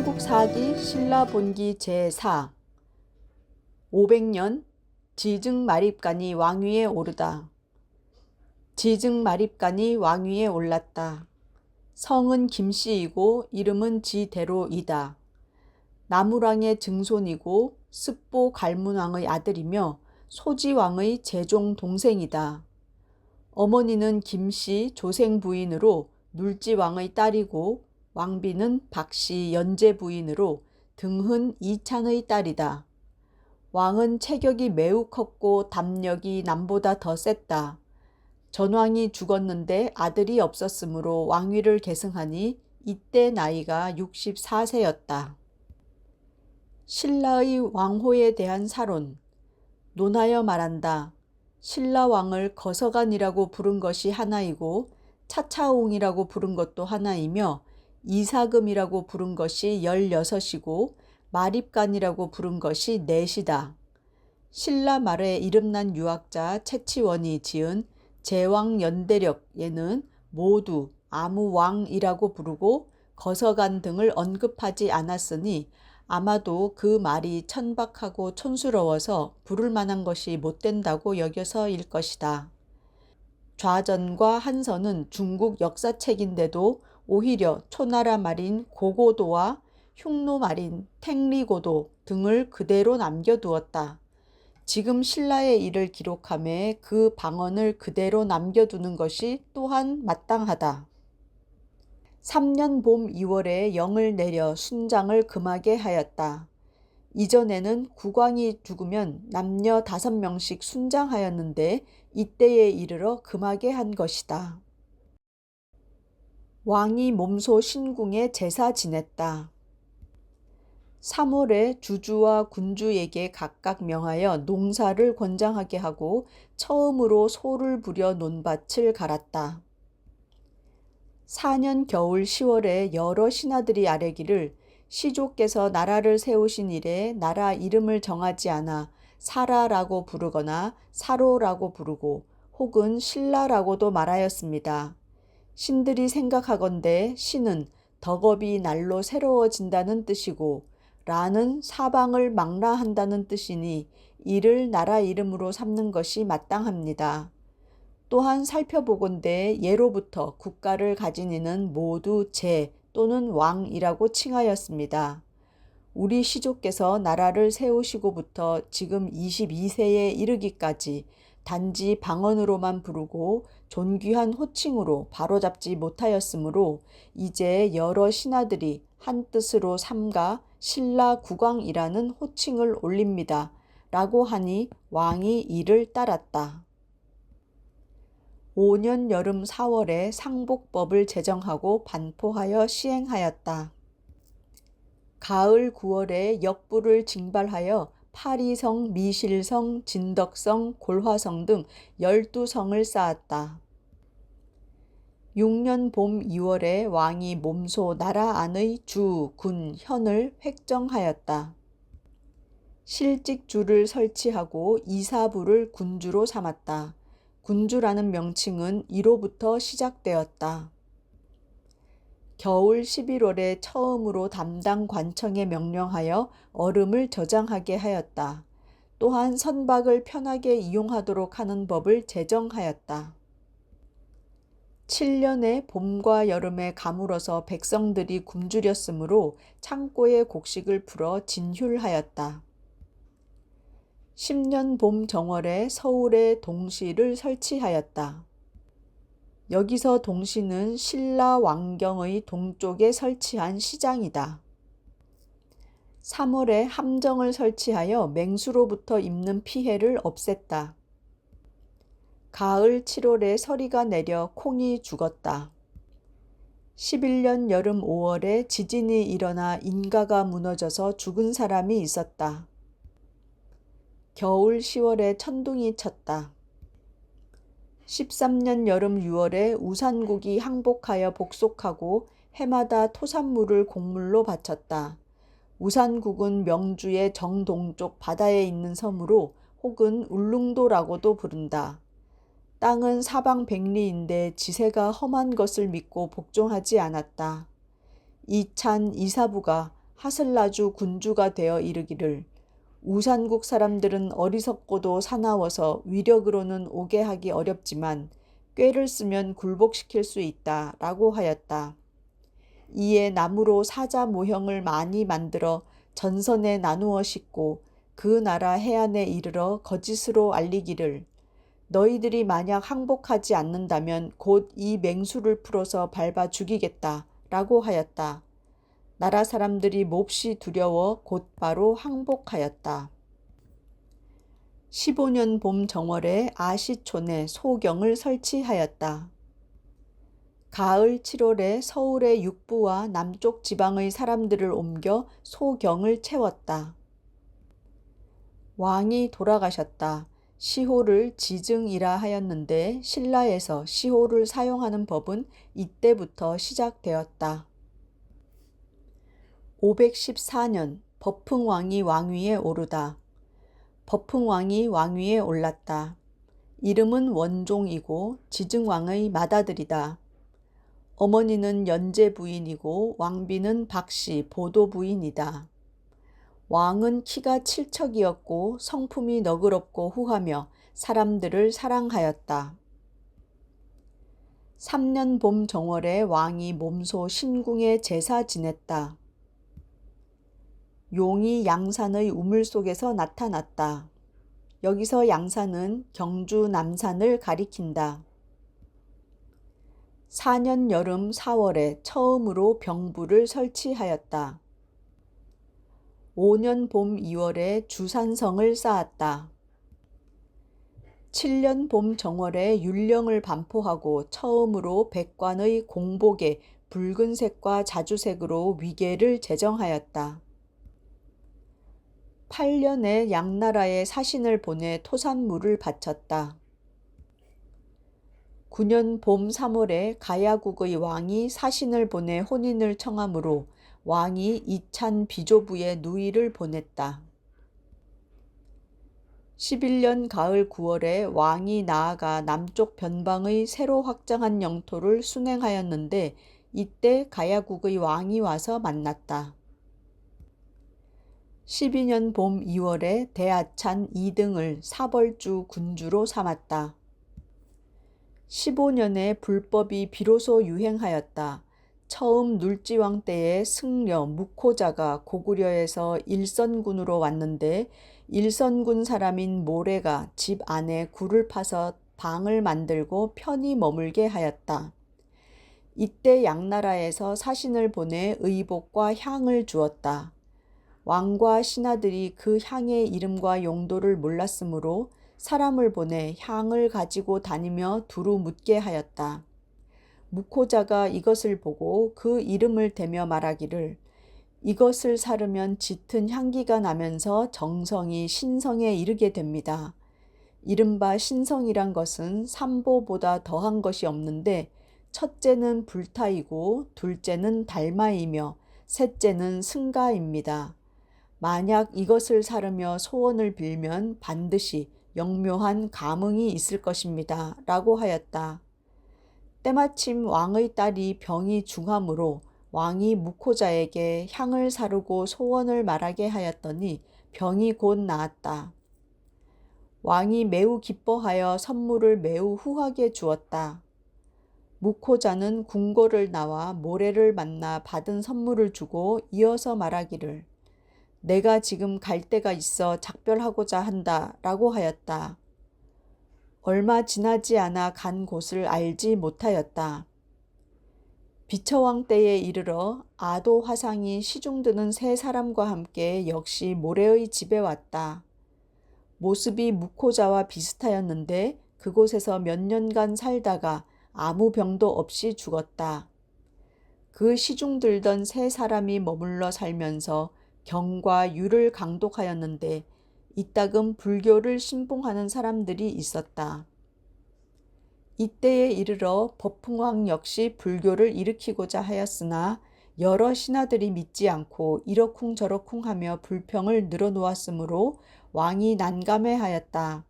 삼국사기 신라본기 제4 500년 지증마립간이 왕위에 오르다. 지증마립간이 왕위에 올랐다. 성은 김씨이고 이름은 지대로이다. 나무랑의 증손이고 습보 갈문왕의 아들이며 소지왕의 제종 동생이다. 어머니는 김씨 조생 부인으로 눌지왕의 딸이고 왕비는 박씨 연제 부인으로 등흔 이찬의 딸이다. 왕은 체격이 매우 컸고 담력이 남보다 더 셌다. 전왕이 죽었는데 아들이 없었으므로 왕위를 계승하니 이때 나이가 64세였다. 신라의 왕호에 대한 사론. 논하여 말한다. 신라왕을 거서간이라고 부른 것이 하나이고 차차옹이라고 부른 것도 하나이며 이사금이라고 부른 것이 16이고 마립간이라고 부른 것이 4이다. 신라 말에 이름난 유학자 채치원이 지은 제왕연대력에는 모두 아무왕이라고 부르고 거서간 등을 언급하지 않았으니 아마도 그 말이 천박하고 촌스러워서 부를 만한 것이 못된다고 여겨서일 것이다. 좌전과 한서는 중국 역사책인데도 오히려 초나라 말인 고고도와 흉노 말인 탱리고도 등을 그대로 남겨두었다. 지금 신라의 일을 기록함에 그 방언을 그대로 남겨두는 것이 또한 마땅하다. 3년 봄 2월에 영을 내려 순장을 금하게 하였다. 이전에는 국왕이 죽으면 남녀 5명씩 순장하였는데 이때에 이르러 금하게 한 것이다. 왕이 몸소 신궁에 제사 지냈다. 3월에 주주와 군주에게 각각 명하여 농사를 권장하게 하고 처음으로 소를 부려 논밭을 갈았다. 4년 겨울 10월에 여러 신하들이 아뢰기를 시조께서 나라를 세우신 이래 나라 이름을 정하지 않아 사라라고 부르거나 사로라고 부르고 혹은 신라라고도 말하였습니다. 신들이 생각하건대 신은 덕업이 날로 새로워진다는 뜻이고 라는 사방을 망라한다는 뜻이니 이를 나라 이름으로 삼는 것이 마땅합니다. 또한 살펴보건대 예로부터 국가를 가진 이는 모두 제 또는 왕이라고 칭하였습니다. 우리 시조께서 나라를 세우시고부터 지금 22세에 이르기까지 단지 방언으로만 부르고 존귀한 호칭으로 바로잡지 못하였으므로 이제 여러 신하들이 한 뜻으로 삼가 신라 국왕이라는 호칭을 올립니다. 라고 하니 왕이 이를 따랐다. 5년 여름 4월에 상복법을 제정하고 반포하여 시행하였다. 가을 9월에 역부를 징발하여 파리성, 미실성, 진덕성, 골화성 등 12성을 쌓았다. 6년 봄 2월에 왕이 몸소 나라 안의 주, 군, 현을 획정하였다. 실직주를 설치하고 이사부를 군주로 삼았다. 군주라는 명칭은 이로부터 시작되었다. 겨울 11월에 처음으로 담당 관청에 명령하여 얼음을 저장하게 하였다. 또한 선박을 편하게 이용하도록 하는 법을 제정하였다. 7년에 봄과 여름에 가물어서 백성들이 굶주렸으므로 창고에 곡식을 풀어 진휼하였다. 10년 봄 정월에 서울에 동시를 설치하였다. 여기서 동시는 신라 왕경의 동쪽에 설치한 시장이다. 3월에 함정을 설치하여 맹수로부터 입는 피해를 없앴다. 가을 7월에 서리가 내려 콩이 죽었다. 11년 여름 5월에 지진이 일어나 인가가 무너져서 죽은 사람이 있었다. 겨울 10월에 천둥이 쳤다. 13년 여름 6월에 우산국이 항복하여 복속하고 해마다 토산물을 곡물로 바쳤다. 우산국은 명주의 정동쪽 바다에 있는 섬으로 혹은 울릉도라고도 부른다. 땅은 사방 백리인데 지세가 험한 것을 믿고 복종하지 않았다. 이찬 이사부가 하슬라주 군주가 되어 이르기를 우산국 사람들은 어리석고도 사나워서 위력으로는 오게 하기 어렵지만 꾀를 쓰면 굴복시킬 수 있다 라고 하였다. 이에 나무로 사자 모형을 많이 만들어 전선에 나누어 싣고 그 나라 해안에 이르러 거짓으로 알리기를 너희들이 만약 항복하지 않는다면 곧 이 맹수를 풀어서 밟아 죽이겠다 라고 하였다. 나라 사람들이 몹시 두려워 곧바로 항복하였다. 15년 봄 정월에 아시촌에 소경을 설치하였다. 가을 7월에 서울의 육부와 남쪽 지방의 사람들을 옮겨 소경을 채웠다. 왕이 돌아가셨다. 시호를 지증이라 하였는데 신라에서 시호를 사용하는 법은 이때부터 시작되었다. 514년 법흥왕이 왕위에 오르다. 법흥왕이 왕위에 올랐다. 이름은 원종이고 지증왕의 맏아들이다. 어머니는 연제 부인이고 왕비는 박씨 보도 부인이다. 왕은 키가 7척이었고 성품이 너그럽고 후하며 사람들을 사랑하였다. 3년 봄 정월에 왕이 몸소 신궁에 제사 지냈다. 용이 양산의 우물 속에서 나타났다. 여기서 양산은 경주 남산을 가리킨다. 4년 여름 4월에 처음으로 병부를 설치하였다. 5년 봄 2월에 주산성을 쌓았다. 7년 봄 정월에 율령을 반포하고 처음으로 백관의 공복에 붉은색과 자주색으로 위계를 제정하였다. 8년에 양나라에 사신을 보내 토산물을 바쳤다. 9년 봄 3월에 가야국의 왕이 사신을 보내 혼인을 청하므로 왕이 이찬 비조부에 누이를 보냈다. 11년 가을 9월에 왕이 나아가 남쪽 변방의 새로 확장한 영토를 순행하였는데 이때 가야국의 왕이 와서 만났다. 12년 봄 2월에 대하찬 2등을 사벌주 군주로 삼았다. 15년에 불법이 비로소 유행하였다. 처음 눌지왕 때에 승려 무코자가 고구려에서 일선군으로 왔는데 일선군 사람인 모래가 집 안에 굴을 파서 방을 만들고 편히 머물게 하였다. 이때 양나라에서 사신을 보내 의복과 향을 주었다. 왕과 신하들이 그 향의 이름과 용도를 몰랐으므로 사람을 보내 향을 가지고 다니며 두루 묻게 하였다. 무코자가 이것을 보고 그 이름을 대며 말하기를 이것을 사르면 짙은 향기가 나면서 정성이 신성에 이르게 됩니다. 이른바 신성이란 것은 삼보보다 더한 것이 없는데 첫째는 불타이고 둘째는 달마이며 셋째는 승가입니다. 만약 이것을 사르며 소원을 빌면 반드시 영묘한 감흥이 있을 것입니다. 라고 하였다. 때마침 왕의 딸이 병이 중하므로 왕이 무코자에게 향을 사르고 소원을 말하게 하였더니 병이 곧 나았다. 왕이 매우 기뻐하여 선물을 매우 후하게 주었다. 무코자는 궁궐을 나와 모래를 만나 받은 선물을 주고 이어서 말하기를 내가 지금 갈 데가 있어 작별하고자 한다 라고 하였다. 얼마 지나지 않아 간 곳을 알지 못하였다. 비처왕 때에 이르러 아도 화상이 시중드는 세 사람과 함께 역시 모래의 집에 왔다. 모습이 무코자와 비슷하였는데 그곳에서 몇 년간 살다가 아무 병도 없이 죽었다. 그 시중들던 세 사람이 머물러 살면서 경과 유를 강독하였는데 이따금 불교를 신봉하는 사람들이 있었다. 이때에 이르러 법흥왕 역시 불교를 일으키고자 하였으나 여러 신하들이 믿지 않고 이러쿵저러쿵 하며 불평을 늘어놓았으므로 왕이 난감해하였다.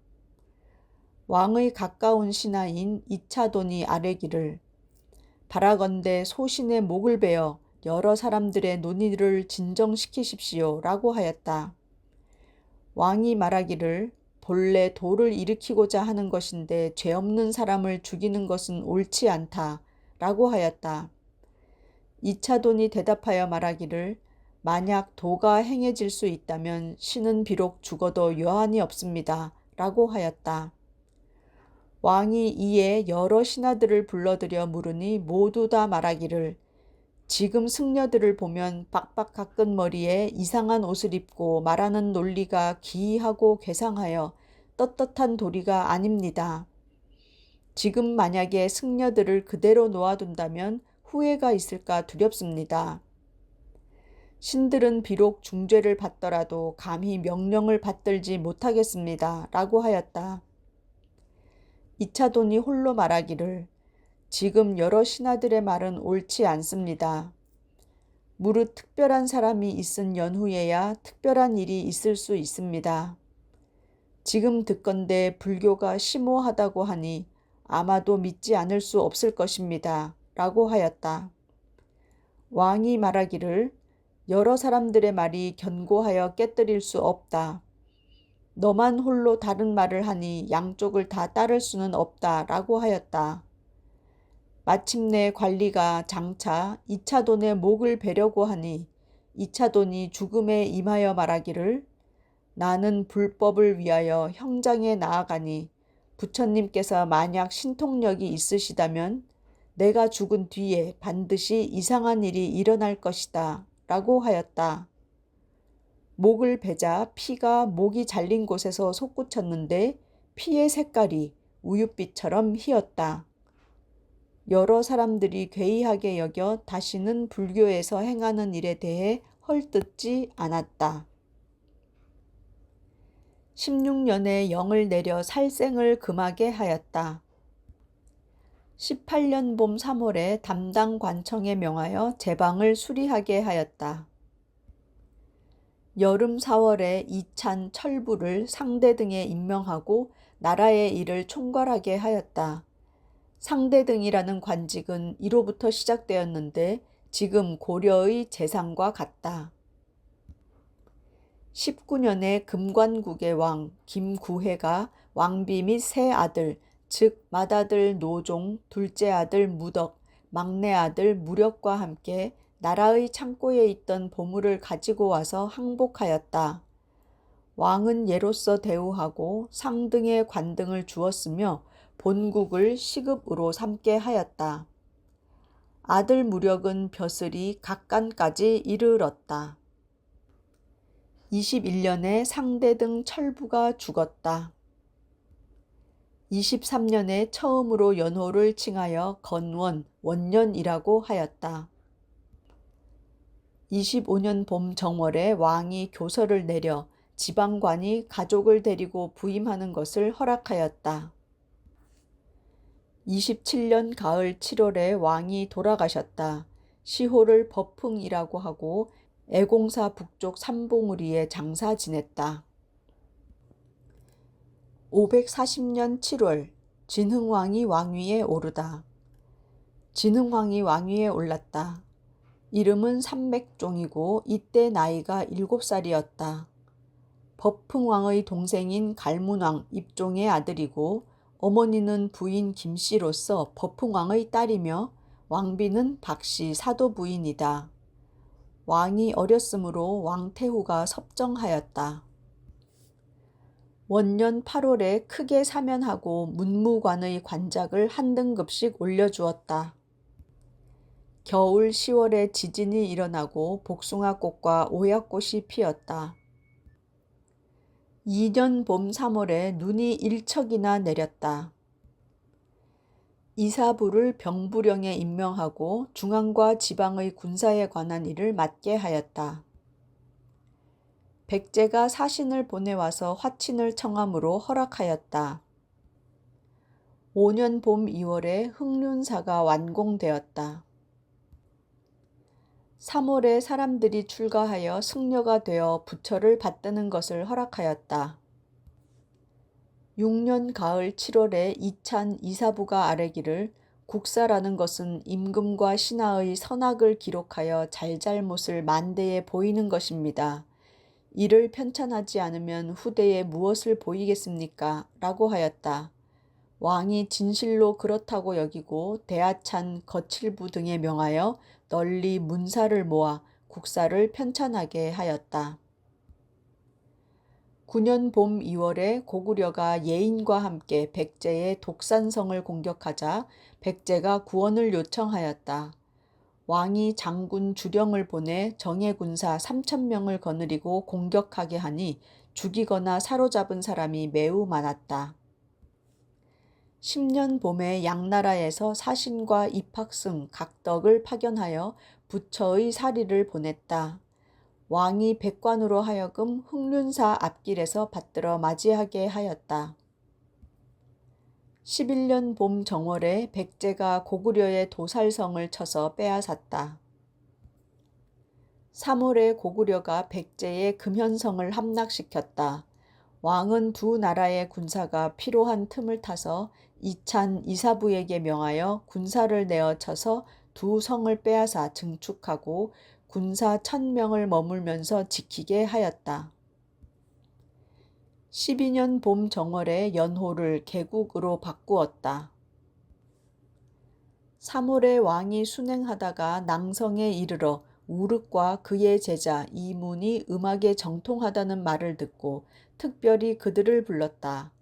왕의 가까운 신하인 이차돈이 아뢰기를 바라건대 소신의 목을 베어 여러 사람들의 논의를 진정시키십시오 라고 하였다. 왕이 말하기를 본래 도를 일으키고자 하는 것인데 죄 없는 사람을 죽이는 것은 옳지 않다 라고 하였다. 이차돈이 대답하여 말하기를 만약 도가 행해질 수 있다면 신은 비록 죽어도 여한이 없습니다 라고 하였다. 왕이 이에 여러 신하들을 불러들여 물으니 모두 다 말하기를 지금 승려들을 보면 빡빡 깎은 머리에 이상한 옷을 입고 말하는 논리가 기이하고 괴상하여 떳떳한 도리가 아닙니다. 지금 만약에 승려들을 그대로 놓아둔다면 후회가 있을까 두렵습니다. 신들은 비록 중죄를 받더라도 감히 명령을 받들지 못하겠습니다 라고 하였다. 이차돈이 홀로 말하기를 지금 여러 신하들의 말은 옳지 않습니다. 무릇 특별한 사람이 있은 연후에야 특별한 일이 있을 수 있습니다. 지금 듣건대 불교가 심오하다고 하니 아마도 믿지 않을 수 없을 것입니다 라고 하였다. 왕이 말하기를 여러 사람들의 말이 견고하여 깨뜨릴 수 없다. 너만 홀로 다른 말을 하니 양쪽을 다 따를 수는 없다 라고 하였다. 마침내 관리가 장차 이차돈의 목을 베려고 하니 이차돈이 죽음에 임하여 말하기를 나는 불법을 위하여 형장에 나아가니 부처님께서 만약 신통력이 있으시다면 내가 죽은 뒤에 반드시 이상한 일이 일어날 것이다 라고 하였다. 목을 베자 피가 목이 잘린 곳에서 솟구쳤는데 피의 색깔이 우윳빛처럼 희었다. 여러 사람들이 괴이하게 여겨 다시는 불교에서 행하는 일에 대해 헐뜯지 않았다. 16년에 영을 내려 살생을 금하게 하였다. 18년 봄 3월에 담당 관청에 명하여 제방을 수리하게 하였다. 여름 4월에 이찬 철부를 상대 등에 임명하고 나라의 일을 총괄하게 하였다. 상대등이라는 관직은 이로부터 시작되었는데 지금 고려의 재상과 같다. 19년에 금관국의 왕 김구해가 왕비 및 세 아들, 즉 맏아들 노종, 둘째 아들 무덕, 막내 아들 무력과 함께 나라의 창고에 있던 보물을 가지고 와서 항복하였다. 왕은 예로서 대우하고 상등의 관등을 주었으며 본국을 시급으로 삼게 하였다. 아들 무력은 벼슬이 각간까지 이르렀다. 21년에 상대등 철부가 죽었다. 23년에 처음으로 연호를 칭하여 건원, 원년이라고 하였다. 25년 봄 정월에 왕이 교서를 내려 지방관이 가족을 데리고 부임하는 것을 허락하였다. 27년 가을 7월에 왕이 돌아가셨다. 시호를 법흥이라고 하고 애공사 북쪽 삼봉우리에 장사 지냈다. 540년 7월 진흥왕이 왕위에 오르다. 진흥왕이 왕위에 올랐다. 이름은 삼맥종이고 이때 나이가 7살이었다. 법흥왕의 동생인 갈문왕 입종의 아들이고 어머니는 부인 김씨로서 법흥왕의 딸이며 왕비는 박씨 사도 부인이다. 왕이 어렸으므로 왕태후가 섭정하였다. 원년 8월에 크게 사면하고 문무관의 관작을 한 등급씩 올려주었다. 겨울 10월에 지진이 일어나고 복숭아꽃과 오약꽃이 피었다. 2년 봄 3월에 눈이 일척이나 내렸다. 이사부를 병부령에 임명하고 중앙과 지방의 군사에 관한 일을 맡게 하였다. 백제가 사신을 보내와서 화친을 청함으로 허락하였다. 5년 봄 2월에 흑륜사가 완공되었다. 3월에 사람들이 출가하여 승려가 되어 부처를 받드는 것을 허락하였다. 6년 가을 7월에 이찬 이사부가 아뢰기를 국사라는 것은 임금과 신하의 선악을 기록하여 잘잘못을 만대에 보이는 것입니다. 이를 편찬하지 않으면 후대에 무엇을 보이겠습니까? 라고 하였다. 왕이 진실로 그렇다고 여기고 대하찬, 거칠부 등에 명하여 널리 문사를 모아 국사를 편찬하게 하였다. 9년 봄 2월에 고구려가 예인과 함께 백제의 독산성을 공격하자 백제가 구원을 요청하였다. 왕이 장군 주령을 보내 정예 군사 3,000명을 거느리고 공격하게 하니 죽이거나 사로잡은 사람이 매우 많았다. 10년 봄에 양나라에서 사신과 입학승, 각덕을 파견하여 부처의 사리를 보냈다. 왕이 백관으로 하여금 흑륜사 앞길에서 받들어 맞이하게 하였다. 11년 봄 정월에 백제가 고구려의 도살성을 쳐서 빼앗았다. 3월에 고구려가 백제의 금현성을 함락시켰다. 왕은 두 나라의 군사가 필요한 틈을 타서 이찬 이사부에게 명하여 군사를 내어 쳐서 두 성을 빼앗아 증축하고 군사 1,000명을 머물면서 지키게 하였다. 12년 봄 정월에 연호를 개국으로 바꾸었다. 3월에 왕이 순행하다가 낭성에 이르러 우륵과 그의 제자 이문이 음악에 정통하다는 말을 듣고 특별히 그들을 불렀다.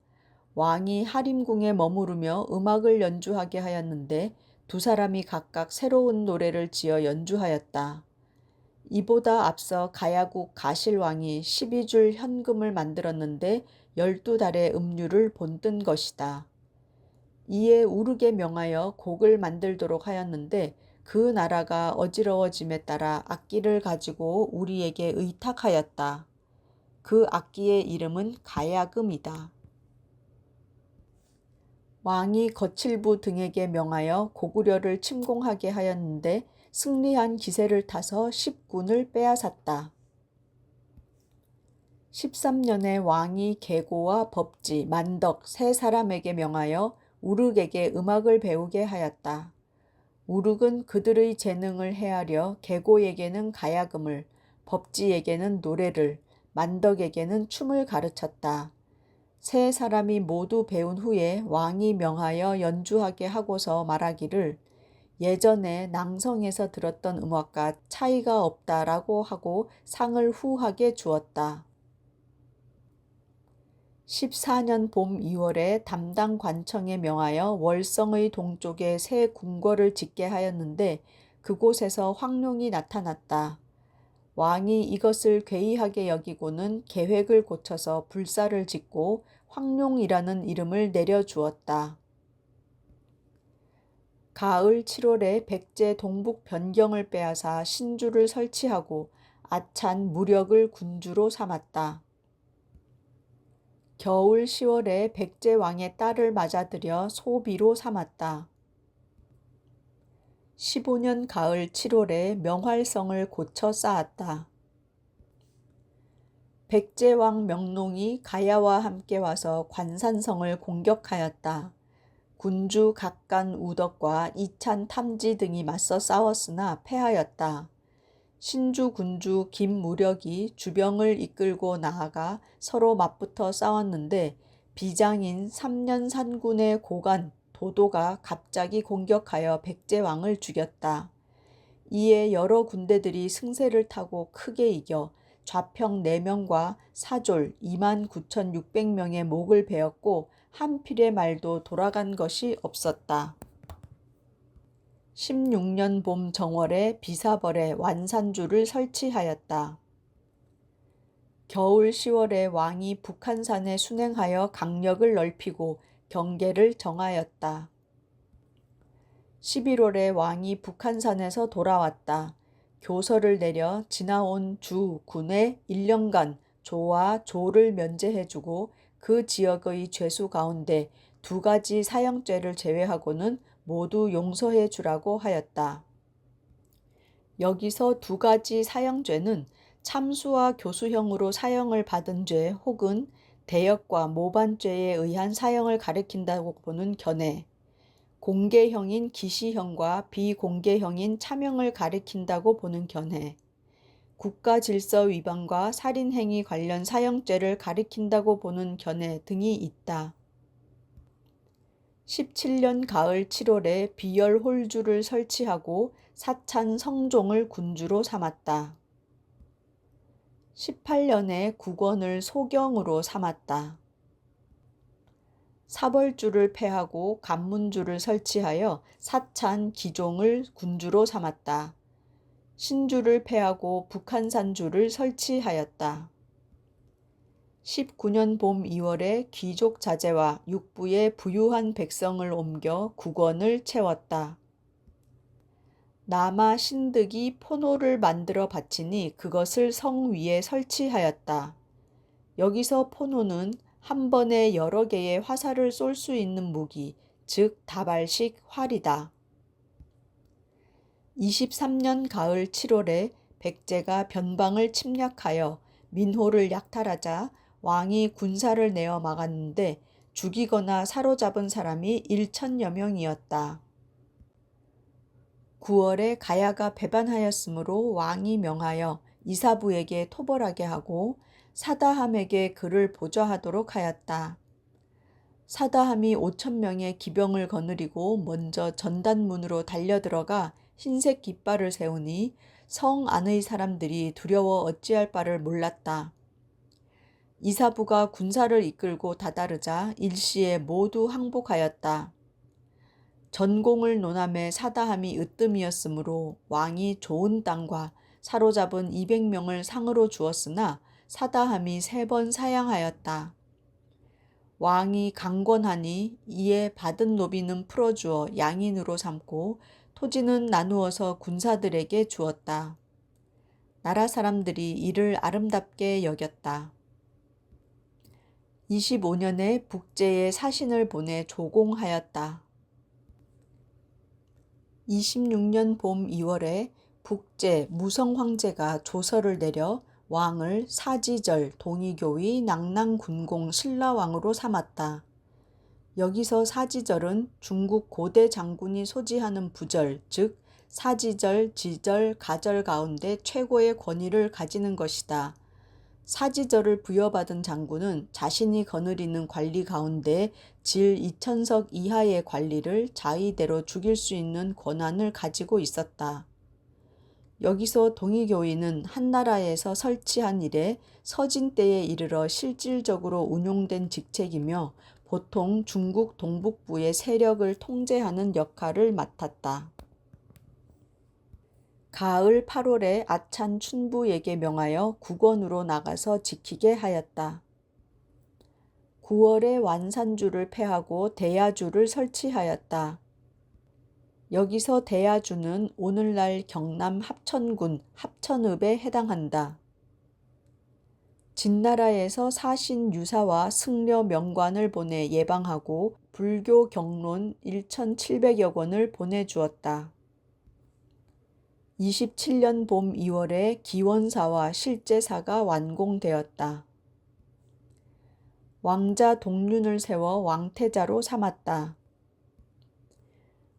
왕이 하림궁에 머무르며 음악을 연주하게 하였는데 두 사람이 각각 새로운 노래를 지어 연주하였다. 이보다 앞서 가야국 가실왕이 12줄 현금을 만들었는데 12달의 음료를 본뜬 것이다. 이에 우르게 명하여 곡을 만들도록 하였는데 그 나라가 어지러워짐에 따라 악기를 가지고 우리에게 의탁하였다. 그 악기의 이름은 가야금이다. 왕이 거칠부 등에게 명하여 고구려를 침공하게 하였는데 승리한 기세를 타서 10군을 빼앗았다. 13년에 왕이 계고와 법지, 만덕 세 사람에게 명하여 우륵에게 음악을 배우게 하였다. 우륵은 그들의 재능을 헤아려 계고에게는 가야금을, 법지에게는 노래를, 만덕에게는 춤을 가르쳤다. 세 사람이 모두 배운 후에 왕이 명하여 연주하게 하고서 말하기를 예전에 낭성에서 들었던 음악과 차이가 없다라고 하고 상을 후하게 주었다. 14년 봄 2월에 담당 관청에 명하여 월성의 동쪽에 새 궁궐을 짓게 하였는데 그곳에서 황룡이 나타났다. 왕이 이것을 괴이하게 여기고는 계획을 고쳐서 불사를 짓고 황룡이라는 이름을 내려주었다. 가을 7월에 백제 동북 변경을 빼앗아 신주를 설치하고 아찬 무력을 군주로 삼았다. 겨울 10월에 백제 왕의 딸을 맞아들여 소비로 삼았다. 15년 가을 7월에 명활성을 고쳐 쌓았다. 백제 왕 명농이 가야와 함께 와서 관산성을 공격하였다. 군주 각간 우덕과 이찬 탐지 등이 맞서 싸웠으나 패하였다. 신주 군주 김무력이 주병을 이끌고 나아가 서로 맞붙어 싸웠는데 비장인 3년 산군의 고관 도도가 갑자기 공격하여 백제왕을 죽였다. 이에 여러 군대들이 승세를 타고 크게 이겨 좌평 4명과 사졸 29,600명의 목을 베었고 한 필의 말도 돌아간 것이 없었다. 16년 봄 정월에 비사벌에 완산주를 설치하였다. 겨울 10월에 왕이 북한산에 순행하여 강력을 넓히고 경계를 정하였다. 11월에 왕이 북한산에서 돌아왔다. 교서를 내려 지나온 주, 군에 1년간 조와 조를 면제해주고 그 지역의 죄수 가운데 2가지 사형죄를 제외하고는 모두 용서해 주라고 하였다. 여기서 2가지 사형죄는 참수와 교수형으로 사형을 받은 죄 혹은 대역과 모반죄에 의한 사형을 가리킨다고 보는 견해, 공개형인 기시형과 비공개형인 차명을 가리킨다고 보는 견해, 국가질서 위반과 살인행위 관련 사형죄를 가리킨다고 보는 견해 등이 있다. 17년 가을 7월에 비열 홀주를 설치하고 사찬 성종을 군주로 삼았다. 18년에 국원을 소경으로 삼았다. 사벌주를 폐하고 간문주를 설치하여 사찬 기종을 군주로 삼았다. 신주를 폐하고 북한산주를 설치하였다. 19년 봄 2월에 귀족 자제와 육부의 부유한 백성을 옮겨 국원을 채웠다. 남아 신득이 포노를 만들어 바치니 그것을 성 위에 설치하였다. 여기서 포노는 한 번에 여러 개의 화살을 쏠 수 있는 무기, 즉 다발식 활이다. 23년 가을 7월에 백제가 변방을 침략하여 민호를 약탈하자 왕이 군사를 내어 막았는데 죽이거나 사로잡은 사람이 1천여 명이었다. 9월에 가야가 배반하였으므로 왕이 명하여 이사부에게 토벌하게 하고 사다함에게 그를 보좌하도록 하였다. 사다함이 5,000명의 기병을 거느리고 먼저 전단문으로 달려들어가 흰색 깃발을 세우니 성 안의 사람들이 두려워 어찌할 바를 몰랐다. 이사부가 군사를 이끌고 다다르자 일시에 모두 항복하였다. 전공을 논함에 사다함이 으뜸이었으므로 왕이 좋은 땅과 사로잡은 200명을 상으로 주었으나 사다함이 3번 사양하였다. 왕이 강권하니 이에 받은 노비는 풀어주어 양인으로 삼고 토지는 나누어서 군사들에게 주었다. 나라 사람들이 이를 아름답게 여겼다. 25년에 북제에 사신을 보내 조공하였다. 26년 봄 2월에 북제 무성 황제가 조서를 내려 왕을 사지절 동이교의 낙랑군공 신라왕으로 삼았다. 여기서 사지절은 중국 고대 장군이 소지하는 부절, 즉 사지절, 지절, 가절 가운데 최고의 권위를 가지는 것이다. 사지절을 부여받은 장군은 자신이 거느리는 관리 가운데 질 2,000석 이하의 관리를 자의대로 죽일 수 있는 권한을 가지고 있었다. 여기서 동이교인은 한나라에서 설치한 이래 서진 때에 이르러 실질적으로 운용된 직책이며 보통 중국 동북부의 세력을 통제하는 역할을 맡았다. 가을 8월에 아찬 춘부에게 명하여 국원으로 나가서 지키게 하였다. 9월에 완산주를 폐하고 대야주를 설치하였다. 여기서 대야주는 오늘날 경남 합천군 합천읍에 해당한다. 진나라에서 사신 유사와 승려 명관을 보내 예방하고 불교 경론 1,700여 권을 보내주었다. 27년 봄 2월에 기원사와 실제사가 완공되었다. 왕자 동륜을 세워 왕태자로 삼았다.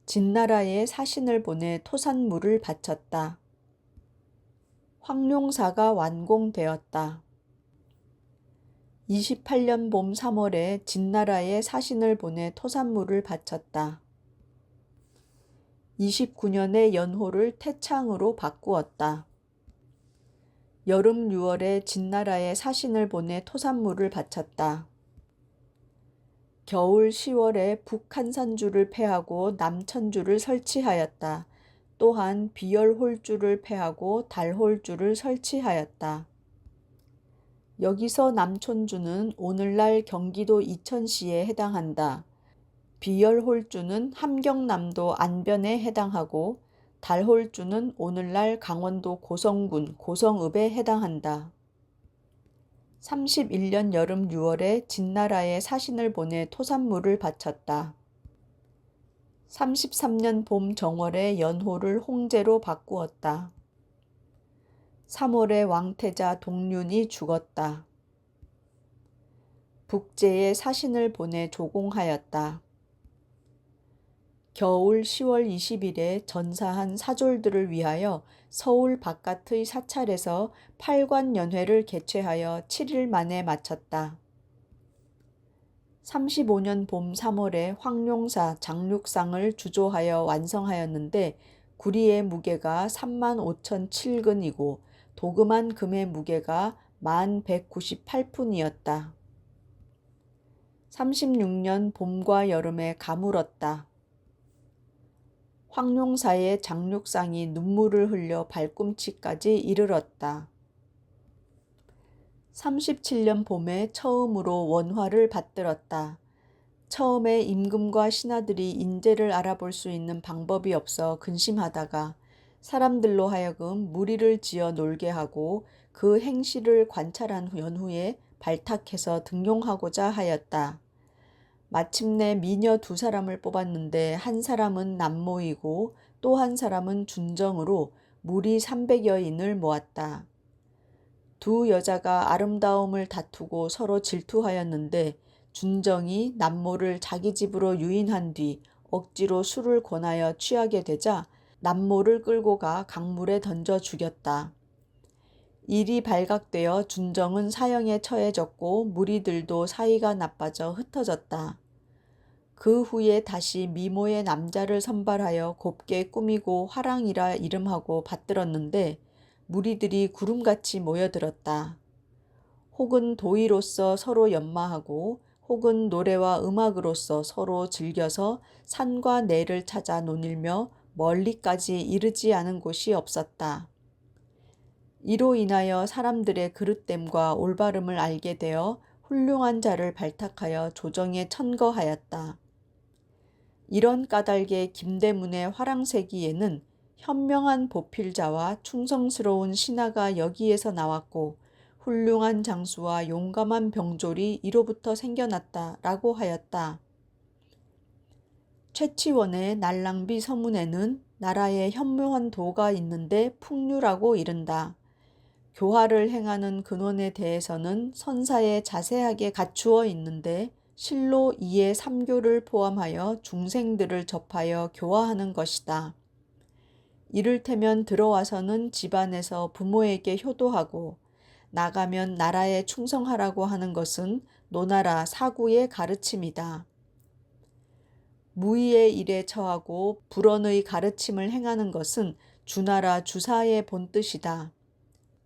진나라에 사신을 보내 토산물을 바쳤다. 황룡사가 완공되었다. 28년 봄 3월에 진나라에 사신을 보내 토산물을 바쳤다. 29년에 연호를 태창으로 바꾸었다. 여름 6월에 진나라에 사신을 보내 토산물을 바쳤다. 겨울 10월에 북한산주를 폐하고 남천주를 설치하였다. 또한 비열홀주를 폐하고 달홀주를 설치하였다. 여기서 남천주는 오늘날 경기도 이천시에 해당한다. 비열홀주는 함경남도 안변에 해당하고 달홀주는 오늘날 강원도 고성군 고성읍에 해당한다. 31년 여름 6월에 진나라에 사신을 보내 토산물을 바쳤다. 33년 봄 정월에 연호를 홍제로 바꾸었다. 3월에 왕태자 동륜이 죽었다. 북제에 사신을 보내 조공하였다. 겨울 10월 20일에 전사한 사졸들을 위하여 서울 바깥의 사찰에서 팔관연회를 개최하여 7일 만에 마쳤다. 35년 봄 3월에 황룡사 장육상을 주조하여 완성하였는데 구리의 무게가 35,007근이고 도금한 금의 무게가 1198푼이었다. 36년 봄과 여름에 가물었다. 황룡사의 장육상이 눈물을 흘려 발꿈치까지 이르렀다. 37년 봄에 처음으로 원화를 받들었다. 처음에 임금과 신하들이 인재를 알아볼 수 있는 방법이 없어 근심하다가 사람들로 하여금 무리를 지어 놀게 하고 그 행실을 관찰한 연후에 발탁해서 등용하고자 하였다. 마침내 미녀 2사람을 뽑았는데 한 사람은 남모이고 또 한 사람은 준정으로 무리 300여인을 모았다. 두 여자가 아름다움을 다투고 서로 질투하였는데 준정이 남모를 자기 집으로 유인한 뒤 억지로 술을 권하여 취하게 되자 남모를 끌고 가 강물에 던져 죽였다. 일이 발각되어 준정은 사형에 처해졌고 무리들도 사이가 나빠져 흩어졌다. 그 후에 다시 미모의 남자를 선발하여 곱게 꾸미고 화랑이라 이름하고 받들었는데 무리들이 구름같이 모여들었다. 혹은 도의로서 서로 연마하고 혹은 노래와 음악으로서 서로 즐겨서 산과 내를 찾아 논일며 멀리까지 이르지 않은 곳이 없었다. 이로 인하여 사람들의 그릇됨과 올바름을 알게 되어 훌륭한 자를 발탁하여 조정에 천거하였다. 이런 까닭에 김대문의 화랑세기에는 현명한 보필자와 충성스러운 신하가 여기에서 나왔고 훌륭한 장수와 용감한 병졸이 이로부터 생겨났다라고 하였다. 최치원의 날랑비 서문에는 나라에 현묘한 도가 있는데 풍류라고 이른다. 교화를 행하는 근원에 대해서는 선사에 자세하게 갖추어 있는데 실로 이에 3교를 포함하여 중생들을 접하여 교화하는 것이다. 이를테면 들어와서는 집안에서 부모에게 효도하고 나가면 나라에 충성하라고 하는 것은 노나라 사구의 가르침이다. 무의의 일에 처하고 불언의 가르침을 행하는 것은 주나라 주사의 본뜻이다.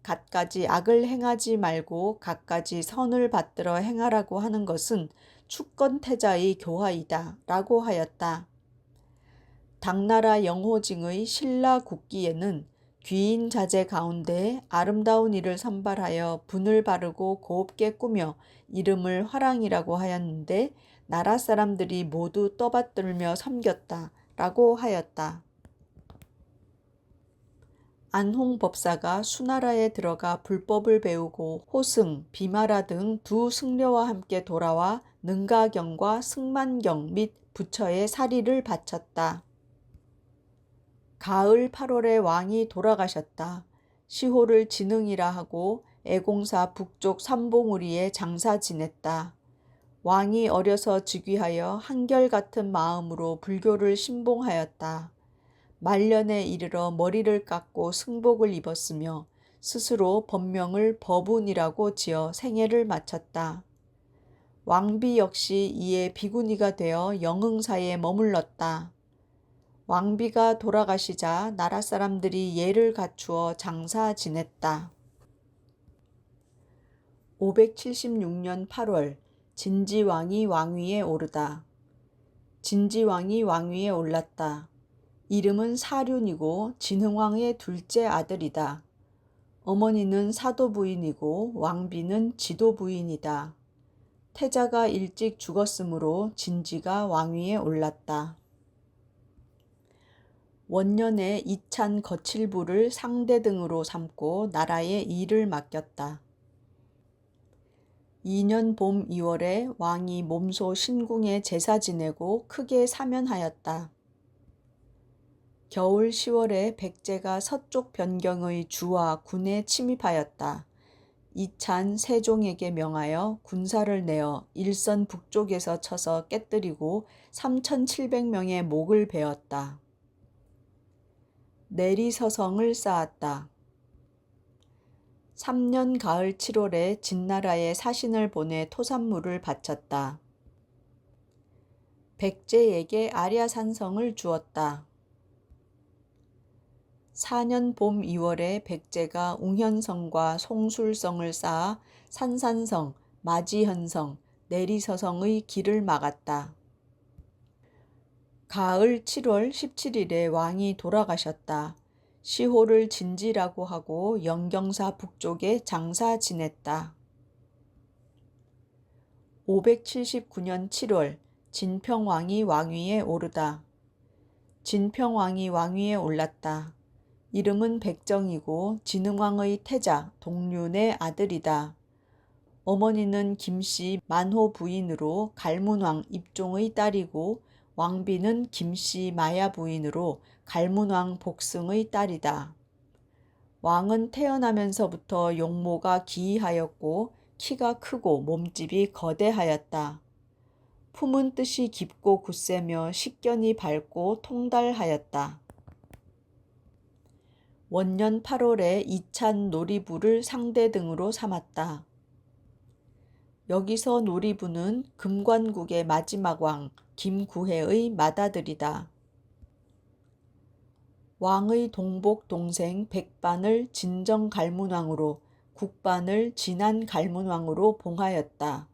갖가지 악을 행하지 말고 갖가지 선을 받들어 행하라고 하는 것은 축건태자의 교화이다 라고 하였다. 당나라 영호징의 신라국기에는 귀인 자제 가운데 아름다운 이를 선발하여 분을 바르고 곱게 꾸며 이름을 화랑이라고 하였는데 나라 사람들이 모두 떠받들며 섬겼다 라고 하였다. 안홍법사가 수나라에 들어가 불법을 배우고 호승, 비마라 등 두 승려와 함께 돌아와 능가경과 승만경 및 부처의 사리를 바쳤다. 가을 8월에 왕이 돌아가셨다. 시호를 진흥이라 하고 애공사 북쪽 삼봉우리에 장사 지냈다. 왕이 어려서 즉위하여 한결같은 마음으로 불교를 신봉하였다. 말년에 이르러 머리를 깎고 승복을 입었으며 스스로 법명을 법운이라고 지어 생애를 마쳤다. 왕비 역시 이에 비구니가 되어 영흥사에 머물렀다. 왕비가 돌아가시자 나라 사람들이 예를 갖추어 장사 지냈다. 576년 8월 진지왕이 왕위에 오르다. 진지왕이 왕위에 올랐다. 이름은 사륜이고 진흥왕의 둘째 아들이다. 어머니는 사도부인이고 왕비는 지도부인이다. 태자가 일찍 죽었으므로 진지가 왕위에 올랐다. 원년에 이찬 거칠부를 상대 등으로 삼고 나라에 일을 맡겼다. 2년 봄 2월에 왕이 몸소 신궁에 제사 지내고 크게 사면하였다. 겨울 10월에 백제가 서쪽 변경의 주와 군에 침입하였다. 이찬 세종에게 명하여 군사를 내어 일선 북쪽에서 쳐서 깨뜨리고 3,700명의 목을 베었다. 내리서성을 쌓았다. 3년 가을 7월에 진나라에 사신을 보내 토산물을 바쳤다. 백제에게 아랴산성을 주었다. 4년 봄 2월에 백제가 웅현성과 송술성을 쌓아 산산성, 마지현성, 내리서성의 길을 막았다. 가을 7월 17일에 왕이 돌아가셨다. 시호를 진지라고 하고 영경사 북쪽에 장사 지냈다. 579년 7월 진평왕이 왕위에 오르다. 진평왕이 왕위에 올랐다. 이름은 백정이고 진흥왕의 태자 동륜의 아들이다. 어머니는 김씨 만호 부인으로 갈문왕 입종의 딸이고 왕비는 김씨 마야 부인으로 갈문왕 복승의 딸이다. 왕은 태어나면서부터 용모가 기이하였고 키가 크고 몸집이 거대하였다. 품은 뜻이 깊고 굳세며 식견이 밝고 통달하였다. 원년 8월에 이찬 놀이부를 상대 등으로 삼았다. 여기서 놀이부는 금관국의 마지막 왕 김구해의 맏아들이다. 왕의 동복 동생 백반을 진정갈문왕으로 국반을 진안갈문왕으로 봉하였다.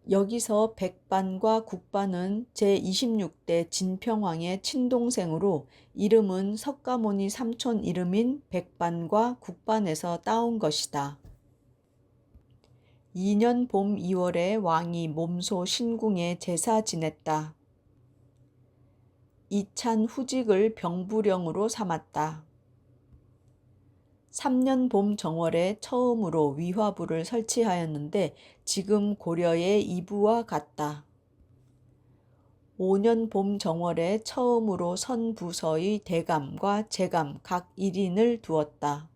여기서 백반과 국반은 제26대 진평왕의 친동생으로 이름은 석가모니 삼촌 이름인 백반과 국반에서 따온 것이다. 2년 봄 2월에 왕이 몸소 신궁에 제사 지냈다. 이찬 후직을 병부령으로 삼았다. 3년 봄 정월에 처음으로 위화부를 설치하였는데 지금 고려의 이부와 같다. 5년 봄 정월에 처음으로 선부서의 대감과 제감 각 1인을 두었다.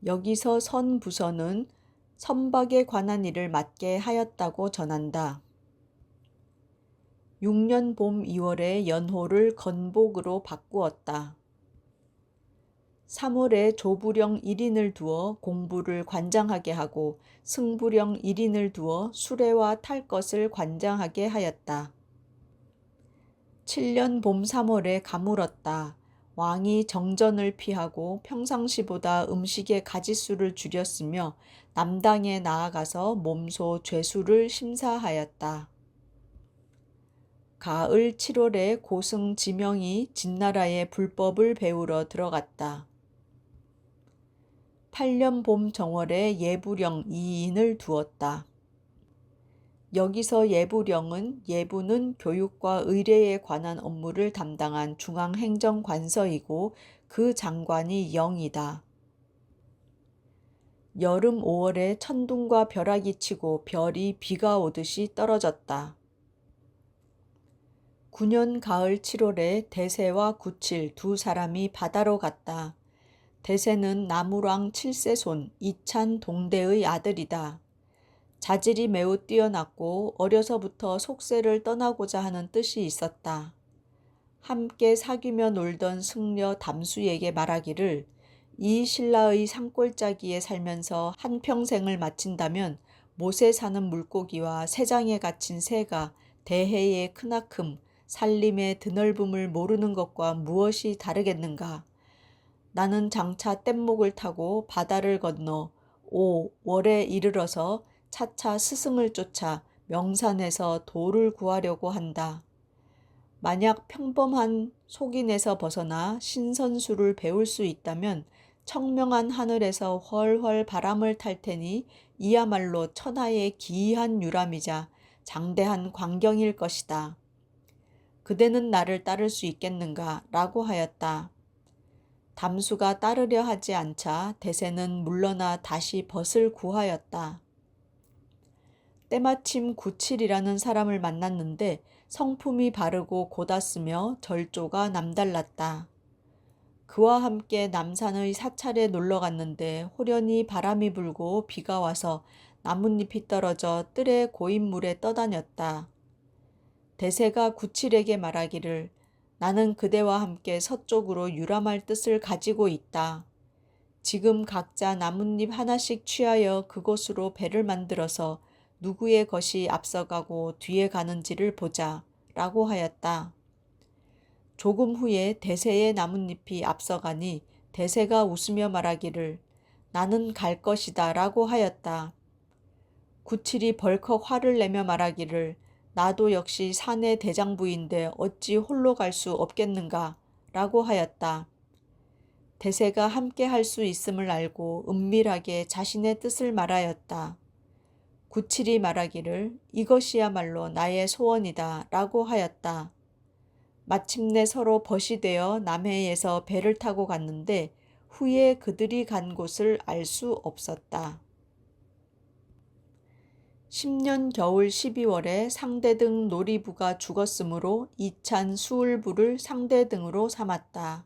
여기서 선부서는 선박에 관한 일을 맡게 하였다고 전한다. 6년 봄 2월에 연호를 건복으로 바꾸었다. 3월에 조부령 1인을 두어 공부를 관장하게 하고 승부령 1인을 두어 수레와 탈 것을 관장하게 하였다. 7년 봄 3월에 가물었다. 왕이 정전을 피하고 평상시보다 음식의 가짓수를 줄였으며 남당에 나아가서 몸소 죄수를 심사하였다. 가을 7월에 고승 지명이 진나라에 불법을 배우러 들어갔다. 8년 봄 정월에 예부령 2인을 두었다. 여기서 예부는 교육과 의례에 관한 업무를 담당한 중앙행정관서이고 그 장관이 영이다. 여름 5월에 천둥과 벼락이 치고 별이 비가 오듯이 떨어졌다. 9년 가을 7월에 대세와 구칠 두 사람이 바다로 갔다. 대세는 나무랑 7세손 이찬 동대의 아들이다. 자질이 매우 뛰어났고 어려서부터 속세를 떠나고자 하는 뜻이 있었다. 함께 사귀며 놀던 승려 담수에게 말하기를 이 신라의 산골짜기에 살면서 한평생을 마친다면 못에 사는 물고기와 새장에 갇힌 새가 대해의 크나큼 살림의 드넓음을 모르는 것과 무엇이 다르겠는가. 나는 장차 뗏목을 타고 바다를 건너 5월에 이르러서 차차 스승을 쫓아 명산에서 돌을 구하려고 한다. 만약 평범한 속인에서 벗어나 신선수를 배울 수 있다면 청명한 하늘에서 훨훨 바람을 탈 테니 이야말로 천하의 기이한 유람이자 장대한 광경일 것이다. 그대는 나를 따를 수 있겠는가? 라고 하였다. 담수가 따르려 하지 않자 대세는 물러나 다시 벗을 구하였다. 때마침 구칠이라는 사람을 만났는데 성품이 바르고 고다쓰며 절조가 남달랐다. 그와 함께 남산의 사찰에 놀러 갔는데 호련히 바람이 불고 비가 와서 나뭇잎이 떨어져 뜰의 고인 물에 떠다녔다. 대세가 구칠에게 말하기를 나는 그대와 함께 서쪽으로 유람할 뜻을 가지고 있다. 지금 각자 나뭇잎 하나씩 취하여 그곳으로 배를 만들어서 누구의 것이 앞서가고 뒤에 가는지를 보자 라고 하였다. 조금 후에 대세의 나뭇잎이 앞서가니 대세가 웃으며 말하기를 나는 갈 것이다 라고 하였다. 구칠이 벌컥 화를 내며 말하기를 나도 역시 산의 대장부인데 어찌 홀로 갈 수 없겠는가 라고 하였다. 대세가 함께 할 수 있음을 알고 은밀하게 자신의 뜻을 말하였다. 구칠이 말하기를 이것이야말로 나의 소원이다 라고 하였다. 마침내 서로 벗이 되어 남해에서 배를 타고 갔는데 후에 그들이 간 곳을 알 수 없었다. 10년 겨울 12월에 상대등 놀이부가 죽었으므로 이찬 수울부를 상대등으로 삼았다.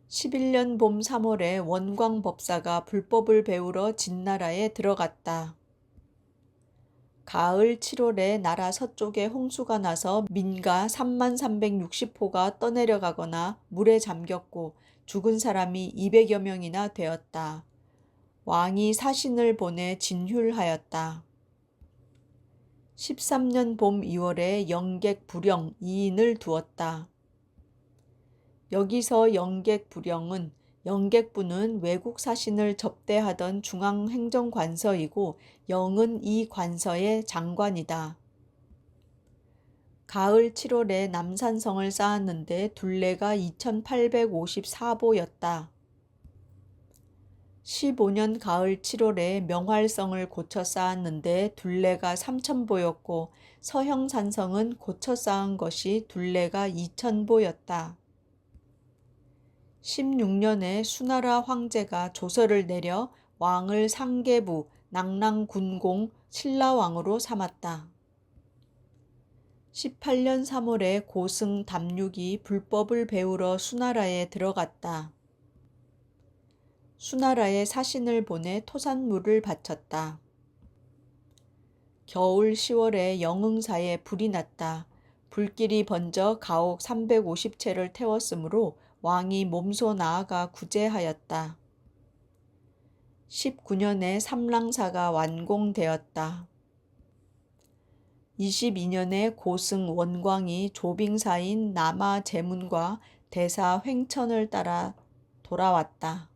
11년 봄 3월에 원광법사가 불법을 배우러 진나라에 들어갔다. 가을 7월에 나라 서쪽에 홍수가 나서 민가 3360호가 떠내려가거나 물에 잠겼고 죽은 사람이 200여 명이나 되었다. 왕이 사신을 보내 진휼하였다. 13년 봄 2월에 영객 불영 2인을 두었다. 여기서 영객 불영은 영객부는 외국 사신을 접대하던 중앙행정관서이고 영은 이 관서의 장관이다. 가을 7월에 남산성을 쌓았는데 둘레가 2854보였다. 15년 가을 7월에 명활성을 고쳐 쌓았는데 둘레가 3000보였고 서형산성은 고쳐 쌓은 것이 둘레가 2000보였다. 16년에 수나라 황제가 조서를 내려 왕을 상계부, 낙랑군공, 신라왕으로 삼았다. 18년 3월에 고승 담육이 불법을 배우러 수나라에 들어갔다. 수나라에 사신을 보내 토산물을 바쳤다. 겨울 10월에 영흥사에 불이 났다. 불길이 번져 가옥 350채를 태웠으므로 왕이 몸소 나아가 구제하였다. 19년에 삼랑사가 완공되었다. 22년에 고승 원광이 조빙사인 남아 제문과 대사 횡천을 따라 돌아왔다.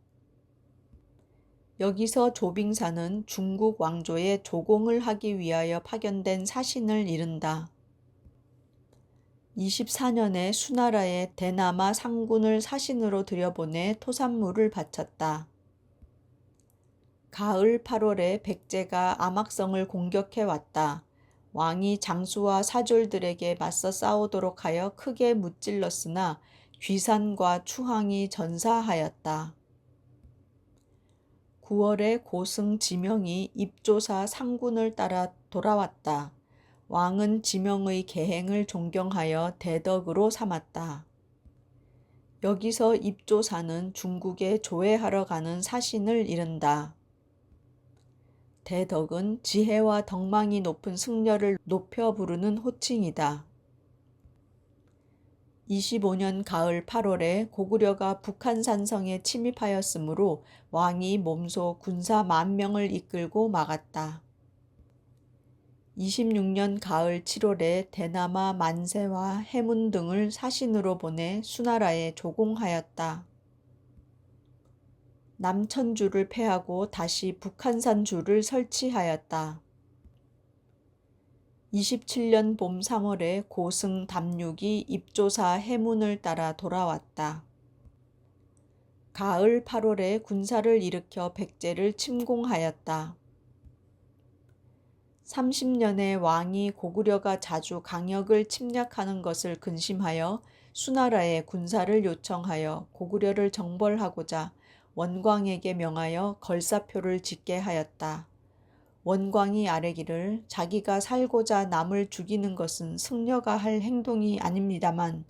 여기서 조빙사는 중국 왕조에 조공을 하기 위하여 파견된 사신을 이른다. 24년에 수나라에 대남아 상군을 사신으로 들여보내 토산물을 바쳤다. 가을 8월에 백제가 암악성을 공격해 왔다. 왕이 장수와 사졸들에게 맞서 싸우도록 하여 크게 무찔렀으나 귀산과 추항이 전사하였다. 9월에 고승 지명이 입조사 상군을 따라 돌아왔다. 왕은 지명의 계행을 존경하여 대덕으로 삼았다. 여기서 입조사는 중국에 조회하러 가는 사신을 이른다. 대덕은 지혜와 덕망이 높은 승려를 높여 부르는 호칭이다. 25년 가을 8월에 고구려가 북한산성에 침입하였으므로 왕이 몸소 군사 10,000명을 이끌고 막았다. 26년 가을 7월에 대남아 만세와 해문 등을 사신으로 보내 수나라에 조공하였다. 남천주를 패하고 다시 북한산주를 설치하였다. 27년 봄 3월에 고승 담육이 입조사 해문을 따라 돌아왔다. 가을 8월에 군사를 일으켜 백제를 침공하였다. 30년에 왕이 고구려가 자주 강역을 침략하는 것을 근심하여 수나라에 군사를 요청하여 고구려를 정벌하고자 원광에게 명하여 걸사표를 짓게 하였다. 원광이 아뢰기를 자기가 살고자 남을 죽이는 것은 승려가 할 행동이 아닙니다만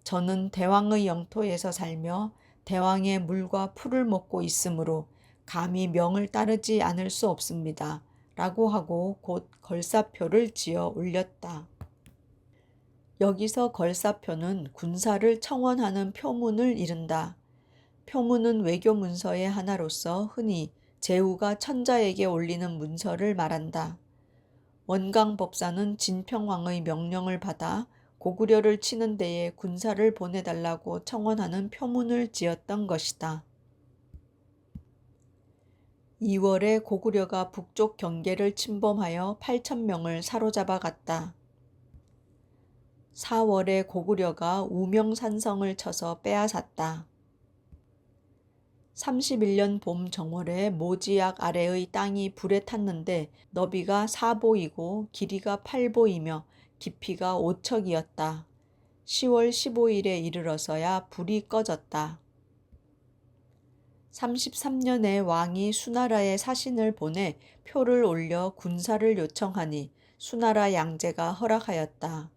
저는 대왕의 영토에서 살며 대왕의 물과 풀을 먹고 있으므로 감히 명을 따르지 않을 수 없습니다. 라고 하고 곧 걸사표를 지어 올렸다. 여기서 걸사표는 군사를 청원하는 표문을 이른다. 표문은 외교 문서의 하나로서 흔히 제후가 천자에게 올리는 문서를 말한다. 원강법사는 진평왕의 명령을 받아 고구려를 치는 데에 군사를 보내달라고 청원하는 표문을 지었던 것이다. 2월에 고구려가 북쪽 경계를 침범하여 8,000명을 사로잡아 갔다. 4월에 고구려가 우명산성을 쳐서 빼앗았다. 31년 봄 정월에 모지약 아래의 땅이 불에 탔는데 너비가 4보이고 길이가 8보이며 깊이가 5척이었다. 10월 15일에 이르러서야 불이 꺼졌다. 33년에 왕이 수나라에 사신을 보내 표를 올려 군사를 요청하니 수나라 양제가 허락하였다.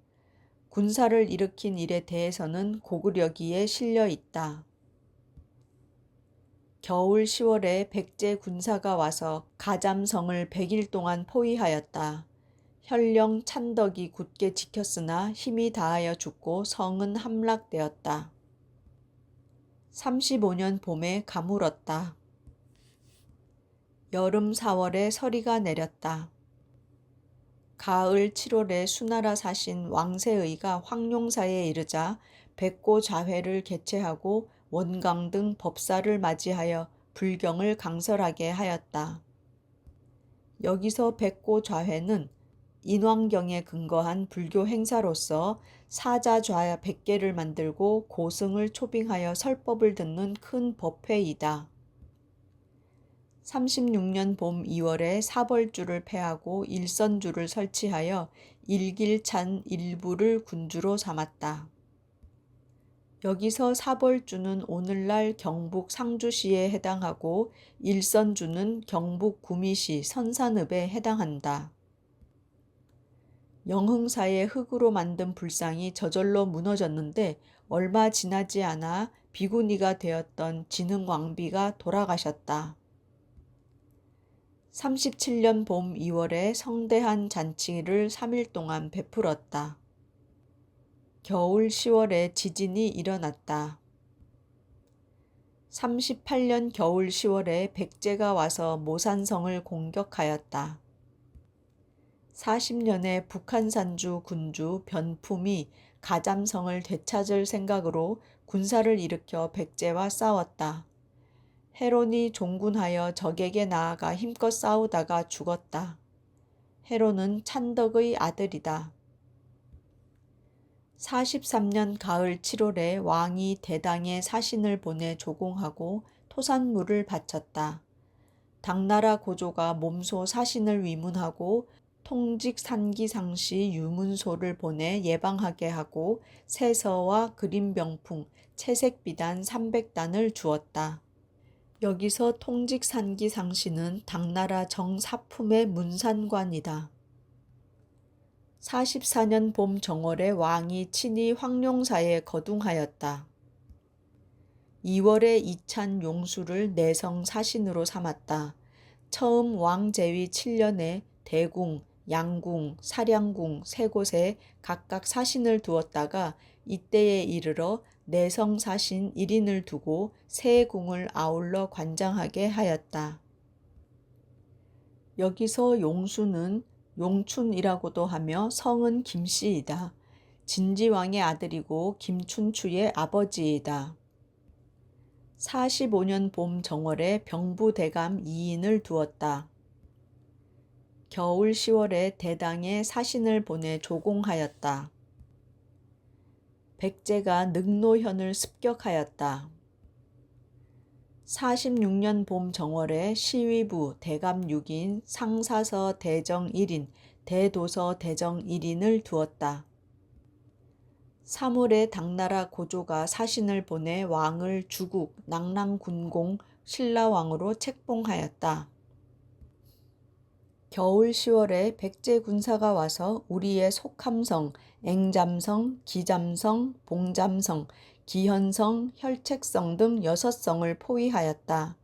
군사를 일으킨 일에 대해서는 고구려기에 실려 있다. 겨울 10월에 백제 군사가 와서 가잠성을 100일 동안 포위하였다. 현령 찬덕이 굳게 지켰으나 힘이 다하여 죽고 성은 함락되었다. 35년 봄에 가물었다. 여름 4월에 서리가 내렸다. 가을 7월에 수나라 사신 왕세의가 황룡사에 이르자 백고좌회를 개최하고 원강 등 법사를 맞이하여 불경을 강설하게 하였다. 여기서 백고좌회는 인왕경에 근거한 불교 행사로서 사자좌 100개를 만들고 고승을 초빙하여 설법을 듣는 큰 법회이다. 36년 봄 2월에 사벌주를 폐하고 일선주를 설치하여 일길찬 일부를 군주로 삼았다. 여기서 사벌주는 오늘날 경북 상주시에 해당하고 일선주는 경북 구미시 선산읍에 해당한다. 영흥사의 흙으로 만든 불상이 저절로 무너졌는데 얼마 지나지 않아 비구니가 되었던 진흥왕비가 돌아가셨다. 37년 봄 2월에 성대한 잔치를 3일 동안 베풀었다. 겨울 10월에 지진이 일어났다. 38년 겨울 10월에 백제가 와서 모산성을 공격하였다. 40년에 북한산주 군주 변품이 가잠성을 되찾을 생각으로 군사를 일으켜 백제와 싸웠다. 헤론이 종군하여 적에게 나아가 힘껏 싸우다가 죽었다. 헤론은 찬덕의 아들이다. 43년 가을 7월에 왕이 대당에 사신을 보내 조공하고 토산물을 바쳤다. 당나라 고조가 몸소 사신을 위문하고 통직 산기상시 유문소를 보내 예방하게 하고 세서와 그림병풍, 채색비단 300단을 주었다. 여기서 통직 산기상시는 당나라 정사품의 문산관이다. 44년 봄 정월에 왕이 친히 황룡사에 거둥하였다. 2월에 이찬 용수를 내성 사신으로 삼았다. 처음 왕제위 7년에 대궁, 양궁, 사량궁 세 곳에 각각 사신을 두었다가 이때에 이르러 내성 사신 1인을 두고 세 궁을 아울러 관장하게 하였다. 여기서 용수는 용춘이라고도 하며 성은 김씨이다. 진지왕의 아들이고 김춘추의 아버지이다. 45년 봄 정월에 병부대감 2인을 두었다. 겨울 10월에 대당에 사신을 보내 조공하였다. 백제가 능노현을 습격하였다. 46년 봄 정월에 시위부 대감 6인, 상사서 대정 1인, 대도서 대정 1인을 두었다. 3월에 당나라 고조가 사신을 보내 왕을 주국, 낙랑군공, 신라왕으로 책봉하였다. 겨울 10월에 백제 군사가 와서 우리의 속함성, 앵잠성, 기잠성, 봉잠성, 기현성, 혈책성 등 6성을 포위하였다.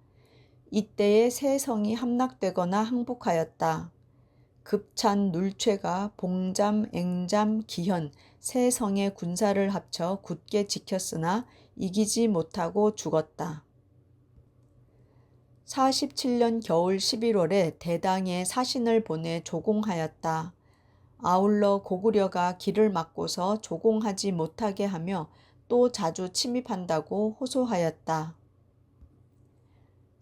이때에 세 성이 함락되거나 항복하였다. 급찬 눌최가 봉잠, 앵잠, 기현 세 성의 군사를 합쳐 굳게 지켰으나 이기지 못하고 죽었다. 47년 겨울 11월에 대당에 사신을 보내 조공하였다. 아울러 고구려가 길을 막고서 조공하지 못하게 하며 또 자주 침입한다고 호소하였다.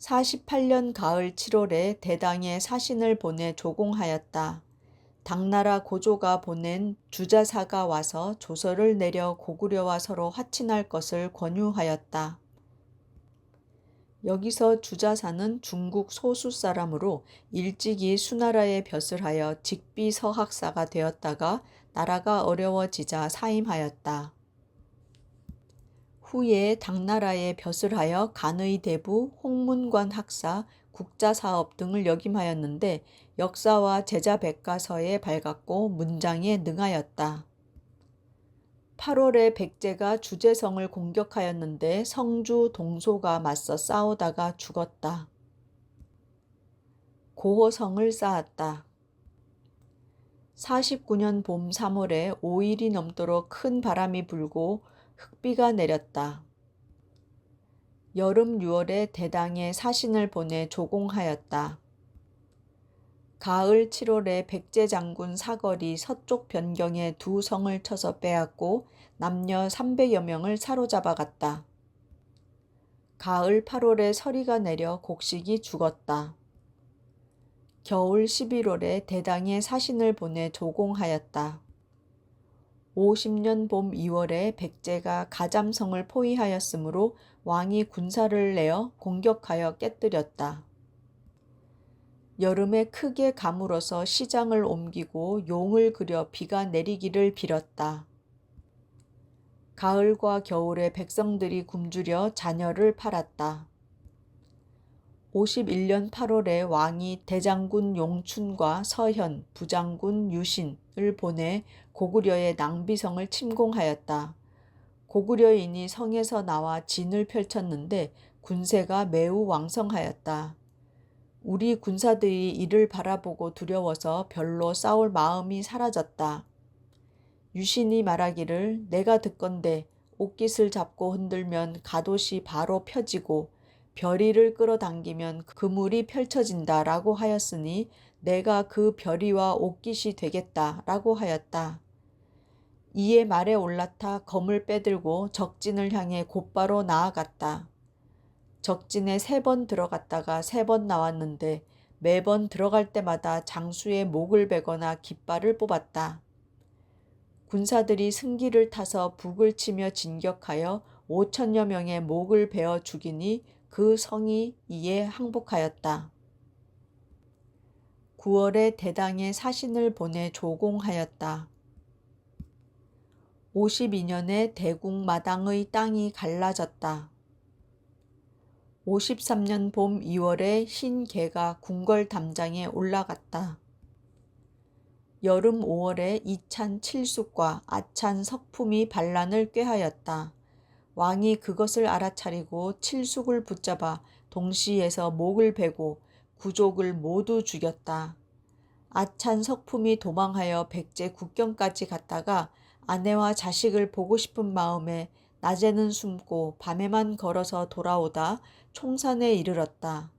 48년 가을 7월에 대당에 사신을 보내 조공하였다. 당나라 고조가 보낸 주자사가 와서 조서를 내려 고구려와 서로 화친할 것을 권유하였다. 여기서 주자사는 중국 소수 사람으로 일찍이 수나라에 벼슬하여 직비서학사가 되었다가 나라가 어려워지자 사임하였다. 후에 당나라에 벼슬하여 간의대부, 홍문관 학사, 국자사업 등을 역임하였는데 역사와 제자백과서에 밝았고 문장에 능하였다. 8월에 백제가 주제성을 공격하였는데 성주 동소가 맞서 싸우다가 죽었다. 고호성을 쌓았다. 49년 봄 3월에 5일이 넘도록 큰 바람이 불고 흙비가 내렸다. 여름 6월에 대당에 사신을 보내 조공하였다. 가을 7월에 백제 장군 사걸이 서쪽 변경에 두 성을 쳐서 빼앗고 남녀 300여 명을 사로잡아 갔다. 가을 8월에 서리가 내려 곡식이 죽었다. 겨울 11월에 대당에 사신을 보내 조공하였다. 50년 봄 2월에 백제가 가잠성을 포위하였으므로 왕이 군사를 내어 공격하여 깨뜨렸다. 여름에 크게 가물어서 시장을 옮기고 용을 그려 비가 내리기를 빌었다. 가을과 겨울에 백성들이 굶주려 자녀를 팔았다. 51년 8월에 왕이 대장군 용춘과 서현, 부장군 유신을 보내 고구려의 낭비성을 침공하였다. 고구려인이 성에서 나와 진을 펼쳤는데 군세가 매우 왕성하였다. 우리 군사들이 이를 바라보고 두려워서 별로 싸울 마음이 사라졌다. 유신이 말하기를 내가 듣건대 옷깃을 잡고 흔들면 갓옷이 바로 펴지고 벼리를 끌어당기면 그물이 펼쳐진다 라고 하였으니 내가 그 벼리와 옷깃이 되겠다 라고 하였다. 이에 말에 올라타 검을 빼들고 적진을 향해 곧바로 나아갔다. 적진에 3번 들어갔다가 3번 나왔는데 매번 들어갈 때마다 장수의 목을 베거나 깃발을 뽑았다. 군사들이 승기를 타서 북을 치며 진격하여 5천여 명의 목을 베어 죽이니 그 성이 이에 항복하였다. 9월에 대당에 사신을 보내 조공하였다. 52년에 대궁 마당의 땅이 갈라졌다. 53년 봄 2월에 흰 개가 궁궐 담장에 올라갔다. 여름 5월에 이찬 칠숙과 아찬 석품이 반란을 꾀하였다. 왕이 그것을 알아차리고 칠숙을 붙잡아 동시에서 목을 베고 구족을 모두 죽였다. 아찬 석품이 도망하여 백제 국경까지 갔다가 아내와 자식을 보고 싶은 마음에 낮에는 숨고 밤에만 걸어서 돌아오다 총산에 이르렀다.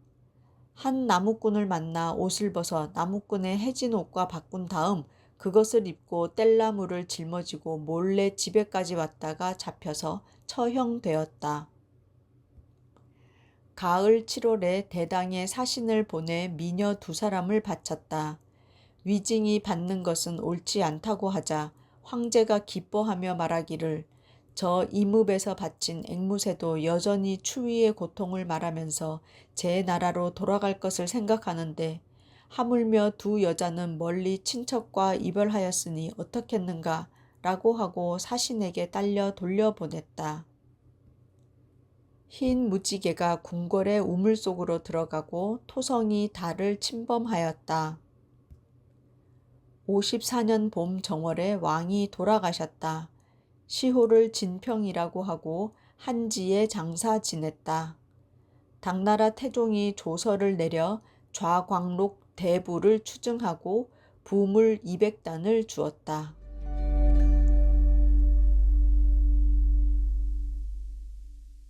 한 나무꾼을 만나 옷을 벗어 나무꾼의 해진 옷과 바꾼 다음 그것을 입고 뗄나무를 짊어지고 몰래 집에까지 왔다가 잡혀서 처형되었다. 가을 7월에 대당에 사신을 보내 미녀 2사람을 바쳤다. 위증이 받는 것은 옳지 않다고 하자 황제가 기뻐하며 말하기를 저 이뭇에서 바친 앵무새도 여전히 추위의 고통을 말하면서 제 나라로 돌아갈 것을 생각하는데 하물며 2 여자는 멀리 친척과 이별하였으니 어떻겠는가 라고 하고 사신에게 딸려 돌려보냈다. 흰 무지개가 궁궐의 우물 속으로 들어가고 토성이 달을 침범하였다. 54년 봄 정월에 왕이 돌아가셨다. 시호를 진평이라고 하고 한지에 장사 지냈다. 당나라 태종이 조서를 내려 좌광록 대부를 추증하고 부물 200단을 주었다.